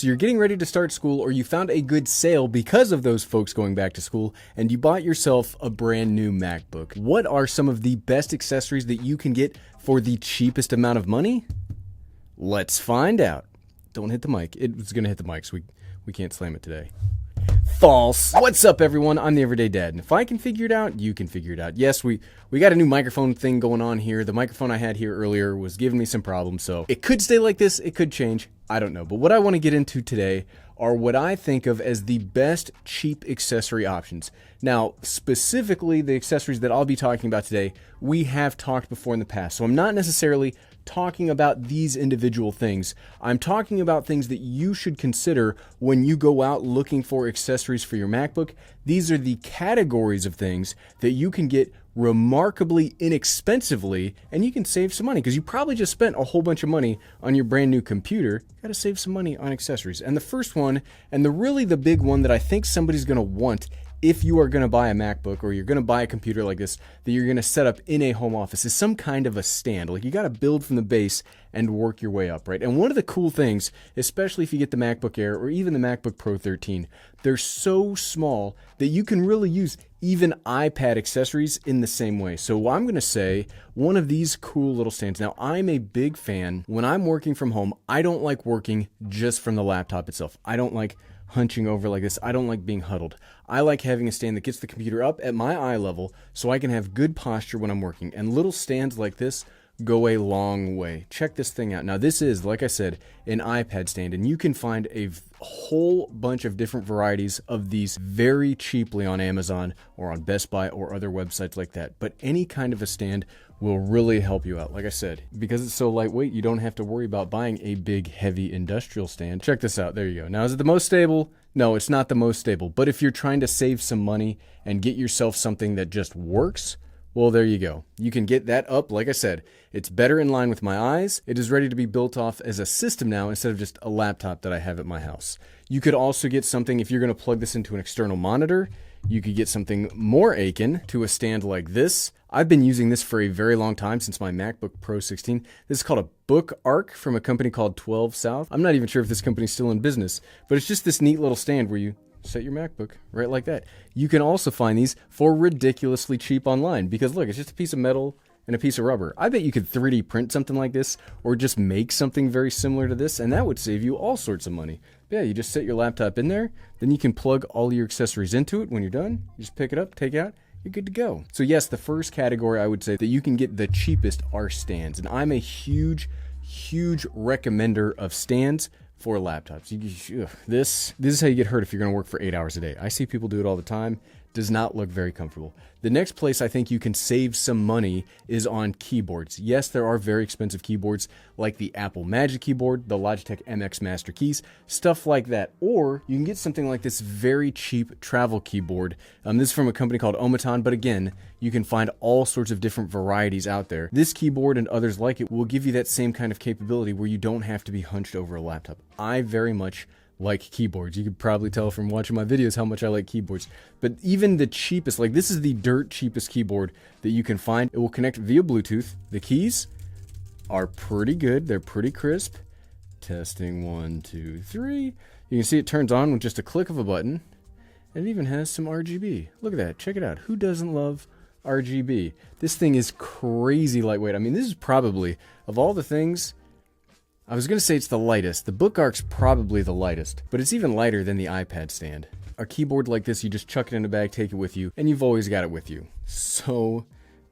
So you're getting ready to start school, or you found a good sale because of those folks going back to school, and you bought yourself a brand new MacBook. What are some of the best accessories that you can get for the cheapest amount of money? Let's find out. Don't hit the mic. It was going to hit the mic, so we can't slam it today. False. What's up, everyone? I'm the Everyday Dad, and if I can figure it out, you can figure it out. Yes, we got a new microphone thing going on here. The microphone I had here earlier was giving me some problems, so it could stay like this, it could change, I don't know. But what I want to get into today are what I think of as the best cheap accessory options. Now, specifically the accessories that I'll be talking about today, we have talked before in the past, so I'm not necessarily talking about these individual things. I'm talking about things that you should consider when you go out looking for accessories for your MacBook. These are the categories of things that you can get remarkably inexpensively, and you can save some money because you probably just spent a whole bunch of money on your brand new computer. You got to save some money on accessories. And the first one, and the big one that I think somebody's going to want if you are going to buy a MacBook or you're going to buy a computer like this that you're going to set up in a home office, is some kind of a stand. Like, you got to build from the base and work your way up, right? And one of the cool things, especially if you get the MacBook Air or even the MacBook Pro 13, they're so small that you can really use even iPad accessories in the same way. So I'm going to say one of these cool little stands. Now, I'm a big fan. When I'm working from home, I don't like working just from the laptop itself. I don't like hunching over like this. I don't like being huddled. I like having a stand that gets the computer up at my eye level so I can have good posture when I'm working. And little stands like this go a long way. Check this thing out. Now, this is, like I said, an iPad stand, and you can find a whole bunch of different varieties of these very cheaply on Amazon or on Best Buy or other websites like that. But any kind of a stand will really help you out. Like I said, because it's so lightweight, you don't have to worry about buying a big, heavy industrial stand. Check this out. There you go. Now, is it the most stable? No, it's not the most stable. But if you're trying to save some money and get yourself something that just works, well, there you go. You can get that up. Like I said, it's better in line with my eyes. It is ready to be built off as a system now instead of just a laptop that I have at my house. You could also get something, if you're going to plug this into an external monitor, you could get something more akin to a stand like this. I've been using this for a very long time, since my MacBook Pro 16. This is called a Book Arc from a company called 12 South. I'm not even sure if this company's still in business, but it's just this neat little stand where you set your MacBook right like that. You can also find these for ridiculously cheap online because, look, it's just a piece of metal and a piece of rubber. I bet you could 3D print something like this or just make something very similar to this, and that would save you all sorts of money. But yeah, you just set your laptop in there, then you can plug all your accessories into it. When you're done, you just pick it up, take it out, you're good to go. So yes, the first category I would say that you can get the cheapest are stands, and I'm a huge recommender of stands for laptops. This is how you get hurt if you're going to work for 8 hours a day. I see people do it all the time. Does not look very comfortable. The next place I think you can save some money is on keyboards. Yes, there are very expensive keyboards like the Apple Magic Keyboard, the Logitech MX Master Keys, stuff like that. Or you can get something like this very cheap travel keyboard. This is from a company called Omaton, but again, you can find all sorts of different varieties out there. This keyboard and others like it will give you that same kind of capability where you don't have to be hunched over a laptop. I very much like keyboards. You could probably tell from watching my videos how much I like keyboards. But even the cheapest, like this is the dirt cheapest keyboard that you can find. It will connect via Bluetooth. The keys are pretty good. They're pretty crisp. Testing 1, 2, 3. You can see it turns on with just a click of a button. And it even has some RGB. Look at that. Check it out. Who doesn't love RGB? This thing is crazy lightweight. I mean, this is probably, of all the things, I was going to say it's the lightest. The Book Arc's probably the lightest, but it's even lighter than the iPad stand. A keyboard like this, you just chuck it in a bag, take it with you, and you've always got it with you. So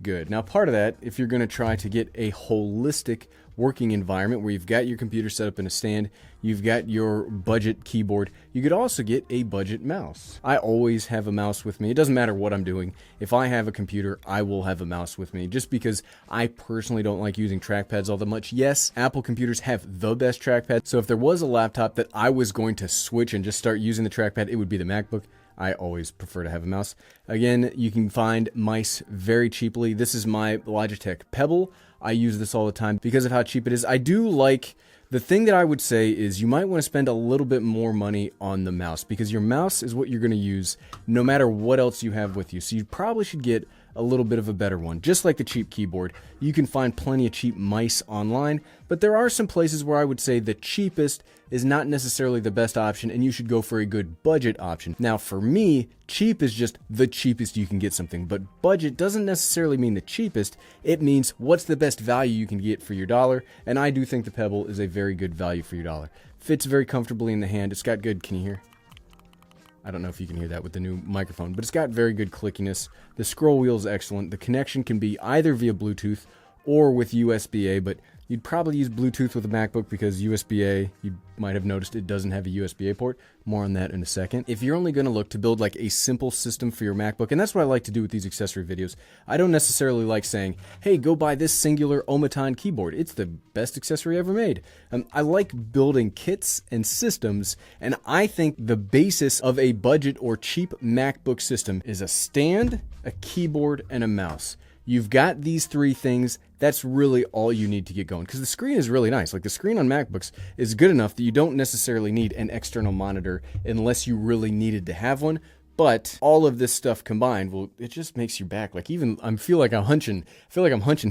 good. Now, part of that, if you're going to try to get a holistic working environment where you've got your computer set up in a stand, you've got your budget keyboard, you could also get a budget mouse. I always have a mouse with me. It doesn't matter what I'm doing. If I have a computer, I will have a mouse with me, just because I personally don't like using trackpads all that much. Yes, Apple computers have the best trackpad, so if there was a laptop that I was going to switch and just start using the trackpad, it would be the MacBook. I always prefer to have a mouse. Again, you can find mice very cheaply. This is my Logitech Pebble. I use this all the time because of how cheap it is. I do like, the thing that I would say is you might want to spend a little bit more money on the mouse, because your mouse is what you're going to use no matter what else you have with you. So you probably should get a little bit of a better one. Just like the cheap keyboard, you can find plenty of cheap mice online, but there are some places where I would say the cheapest is not necessarily the best option, and you should go for a good budget option. Now, for me, cheap is just the cheapest you can get something, but budget doesn't necessarily mean the cheapest. It means what's the best value you can get for your dollar, and I do think the Pebble is a very good value for your dollar. Fits very comfortably in the hand. It's got good, can you hear? I don't know if you can hear that with the new microphone, but it's got very good clickiness. The scroll wheel is excellent. The connection can be either via Bluetooth or with USB-A, but you'd probably use Bluetooth with a MacBook because USB-A, you might have noticed it doesn't have a USB-A port. More on that in a second. If you're only going to look to build like a simple system for your MacBook, and that's what I like to do with these accessory videos, I don't necessarily like saying, hey, go buy this singular Omaton keyboard. It's the best accessory ever made. I like building kits and systems, and I think the basis of a budget or cheap MacBook system is a stand, a keyboard, and a mouse. You've got these three things. That's really all you need to get going, because the screen is really nice. Like, the screen on MacBooks is good enough that you don't necessarily need an external monitor unless you really needed to have one. But all of this stuff combined, well, it just makes your back, like, even I feel like I'm hunching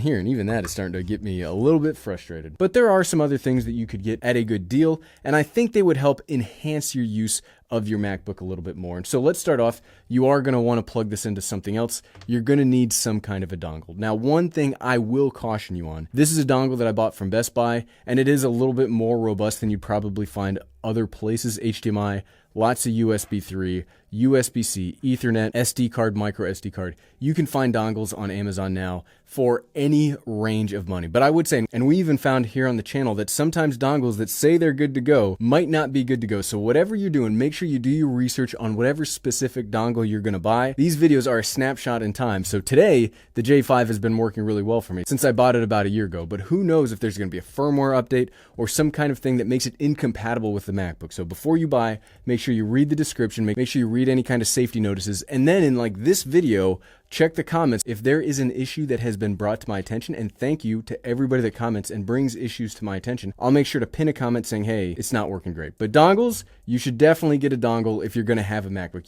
here, and even that is starting to get me a little bit frustrated. But there are some other things that you could get at a good deal, and I think they would help enhance your use of your MacBook a little bit more. And so let's start off. You are going to want to plug this into something else. You're going to need some kind of a dongle. Now, one thing I will caution you on, this is a dongle that I bought from Best Buy, and it is a little bit more robust than you'd probably find other places. HDMI, lots of USB 3, USB-C, Ethernet, SD card, micro SD card. You can find dongles on Amazon now for any range of money. But I would say, and we even found here on the channel, that sometimes dongles that say they're good to go might not be good to go. So whatever you're doing, make sure you do your research on whatever specific dongle you're going to buy. These videos are a snapshot in time. So today, the J5 has been working really well for me since I bought it about a year ago. But who knows if there's going to be a firmware update or some kind of thing that makes it incompatible with the MacBook. So before you buy, make sure you read the description, make sure you read any kind of safety notices, and then in like this video, check the comments if there is an issue that has been brought to my attention. And thank you to everybody that comments and brings issues to my attention. I'll make sure to pin a comment saying, hey, it's not working great. But dongles, you should definitely get a dongle if you're going to have a MacBook.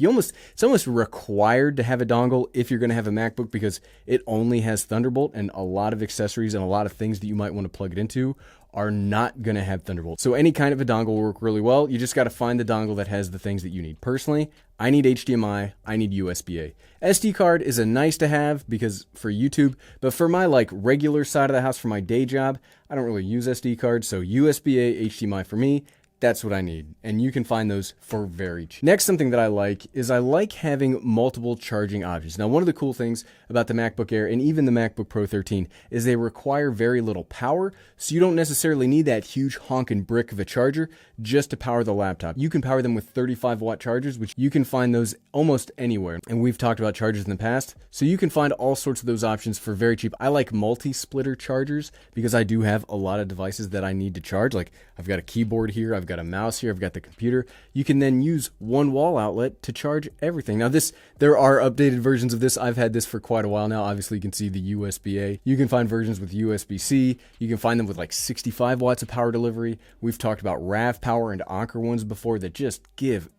It's almost required to have a dongle if you're going to have a MacBook, because it only has Thunderbolt, and a lot of accessories and a lot of things that you might want to plug it into are not going to have Thunderbolt. So any kind of a dongle will work really well. You just got to find the dongle that has the things that you need. Personally, I need HDMI, I need USB-A. SD card is a nice to have because for YouTube, but for my like regular side of the house, for my day job, I don't really use SD cards. So USB-A, HDMI for me, that's what I need, and you can find those for very cheap. Next, something that I like is I like having multiple charging options. Now, one of the cool things about the MacBook Air and even the MacBook Pro 13 is they require very little power, so you don't necessarily need that huge honking brick of a charger just to power the laptop. You can power them with 35-watt chargers, which you can find those almost anywhere, and we've talked about chargers in the past, so you can find all sorts of those options for very cheap. I like multi-splitter chargers because I do have a lot of devices that I need to charge. Like, I've got a keyboard here, I've got a mouse here, I've got the computer. You can then use one wall outlet to charge everything. Now there are updated versions of this. I've had this for quite a while now. Obviously you can see the USB-A. You can find versions with USB-C. You can find them with like 65 watts of power delivery. We've talked about RAV power and Anker ones before that just give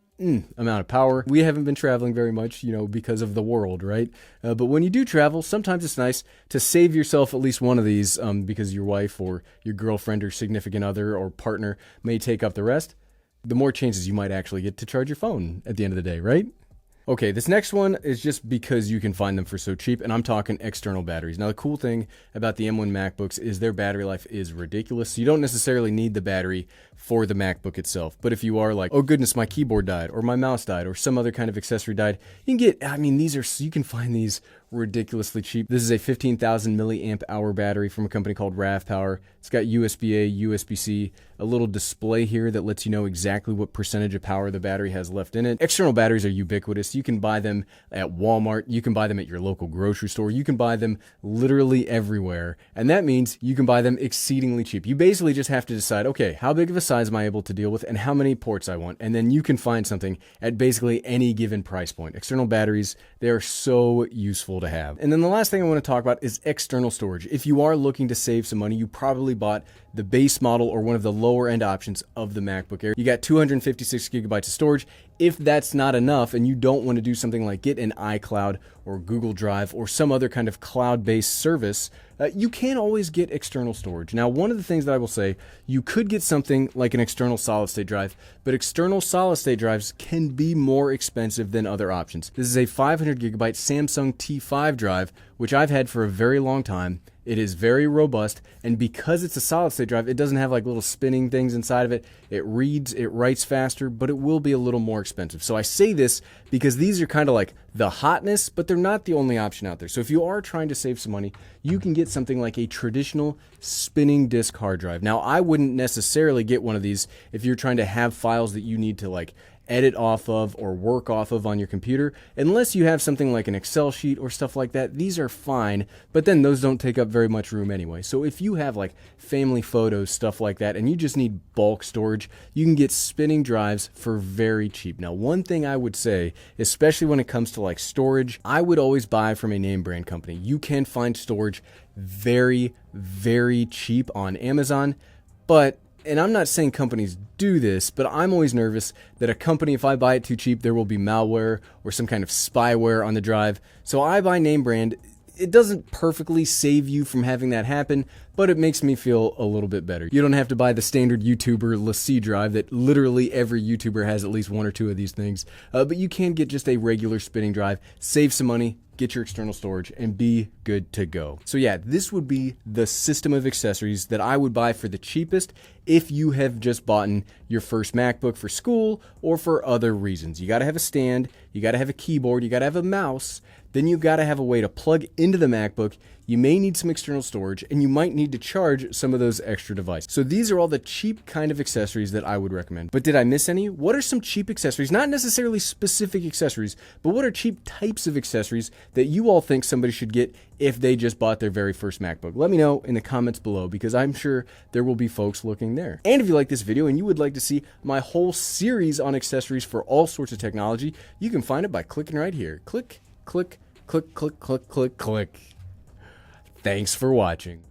amount of power. We haven't been traveling very much, because of the world, right? But when you do travel, sometimes it's nice to save yourself at least one of these because your wife or your girlfriend or significant other or partner may take up the rest. The more chances you might actually get to charge your phone at the end of the day, right? Okay, this next one is just because you can find them for so cheap, and I'm talking external batteries. Now, the cool thing about the M1 MacBooks is their battery life is ridiculous, so you don't necessarily need the battery for the MacBook itself. But if you are like, oh goodness, my keyboard died, or my mouse died, or some other kind of accessory died, you can get, you can find these ridiculously cheap. This is a 15,000 milliamp hour battery from a company called RAV Power. It's got USB-A, USB-C, a little display here that lets you know exactly what percentage of power the battery has left in it. External batteries are ubiquitous. You can buy them at Walmart. You can buy them at your local grocery store. You can buy them literally everywhere. And that means you can buy them exceedingly cheap. You basically just have to decide, okay, how big of a size am I able to deal with and how many ports I want? And then you can find something at basically any given price point. External batteries, they are so useful to have. And then the last thing I want to talk about is external storage. If you are looking to save some money, you probably bought the base model or one of the lower end options of the MacBook Air. You got 256 gigabytes of storage. If that's not enough and you don't want to do something like get an iCloud or Google Drive or some other kind of cloud-based service, you can always get external storage. Now, one of the things that I will say, you could get something like an external solid-state drive, but external solid-state drives can be more expensive than other options. This is a 500 gigabyte Samsung T5 drive, which I've had for a very long time. It is very robust, and because it's a solid-state drive, it doesn't have like little spinning things inside of it. It reads, it writes faster, but it will be a little more expensive. So I say this because these are kind of like the hotness, but they're not the only option out there. So if you are trying to save some money, you can get something like a traditional spinning disk hard drive. Now, I wouldn't necessarily get one of these if you're trying to have files that you need to like edit off of or work off of on your computer. Unless you have something like an Excel sheet or stuff like that, these are fine, but then those don't take up very much room anyway. So if you have like family photos, stuff like that, and you just need bulk storage, you can get spinning drives for very cheap. Now, one thing I would say, especially when it comes to like storage, I would always buy from a name brand company. You can find storage very, very cheap on Amazon, but and I'm not saying companies do this, but I'm always nervous that a company, if I buy it too cheap, there will be malware or some kind of spyware on the drive. So I buy name brand. It doesn't perfectly save you from having that happen, but it makes me feel a little bit better. You don't have to buy the standard YouTuber LaCie drive that literally every YouTuber has at least one or two of these things, but you can get just a regular spinning drive, save some money, get your external storage, and be good to go. So yeah, this would be the system of accessories that I would buy for the cheapest if you have just bought your first MacBook for school or for other reasons. You gotta have a stand, you gotta have a keyboard, you gotta have a mouse, then you gotta have a way to plug into the MacBook. You may need some external storage, and you might need to charge some of those extra devices. So these are all the cheap kind of accessories that I would recommend. But did I miss any? What are some cheap accessories? Not necessarily specific accessories, but what are cheap types of accessories that you all think somebody should get if they just bought their very first MacBook? Let me know in the comments below, because I'm sure there will be folks looking there. And if you like this video and you would like to see my whole series on accessories for all sorts of technology, you can find it by clicking right here. Click, click, click, click, click, click, click. Thanks for watching.